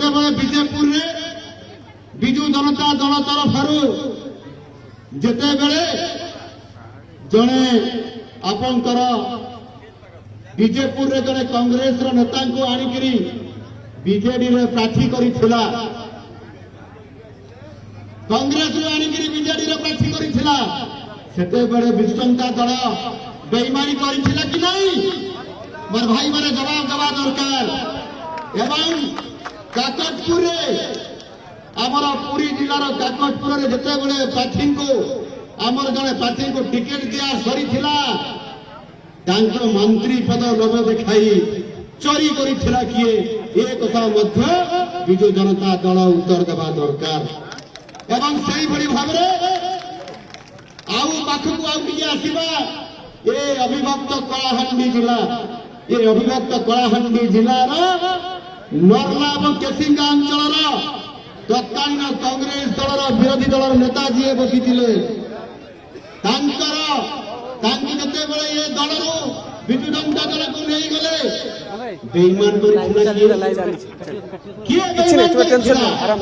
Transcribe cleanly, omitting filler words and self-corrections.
ଯେତେବେଳେ ବିଜେପୁରରେ ବିଜୁ ଜନତା ଦଳ ତରଫରୁ ଯେତେବେଳେ ଜଣେ ଆପଣଙ୍କର ବିଜେପୁରରେ ଜଣେ କଂଗ୍ରେସର ନେତାଙ୍କୁ ଆଣିକିରି ବିଜେଡିରେ ପ୍ରାର୍ଥୀ କରିଥିଲା, କଂଗ୍ରେସରୁ ଆଣିକିରି ବିଜେଡିରେ ପ୍ରାର୍ଥୀ କରିଥିଲା, ସେତେବେଳେ ବିଜୁ ଜନତା ଦଳ ବେଇମାନି କରିଥିଲା କି ନାହିଁ? ମୋର ଭାଇମାନେ ଜବାବ ଦେବା ଦରକାର। ଏବଂ କାକଟପୁରରେ ଆମର ପୁରୀ ଜିଲ୍ଲାର କାକଟପୁରରେ ଯେତେବେଳେ ପ୍ରାର୍ଥୀଙ୍କୁ ଆମର ଜଣେ ପ୍ରାର୍ଥୀଙ୍କୁ ଟିକେଟ ଦିଆ ସରିଥିଲା, ତାଙ୍କ ମନ୍ତ୍ରୀ ପଦ ଲୋଭ ଦେଖାଇ ଚୋରି କରିଥିଲା କିଏ, ଏ କଥା ମଧ୍ୟ ବିଜୁ ଜନତା ଦଳ ଉତ୍ତର ଦେବା ଦରକାର। ଏବଂ ସେଇଭଳି ଭାବରେ ଆଉ ପାଖକୁ ଆଉ ଟିକେ ଆସିବା, ଏ ଅବିଭକ୍ତ କଳାହାଣ୍ଡି ଜିଲ୍ଲା, ଏ ଅବିଭକ୍ତ କଳାହାଣ୍ଡି ଜିଲ୍ଲାର ନର୍ଲା ଏବଂ କେସିଙ୍ଗା ଅଞ୍ଚଳର ତତ୍କାଳୀନ କଂଗ୍ରେସ ଦଳର ବିରୋଧୀ ଦଳର ନେତା ଯିଏ ବସିଥିଲେ, ତାଙ୍କୁ ଯେତେବେଳେ ଏ ଦଳରୁ ବିଜୁ ଜନତା ଦଳକୁ ନେଇଗଲେ ବେଇମାନ କରିଥିଲା କିଏ?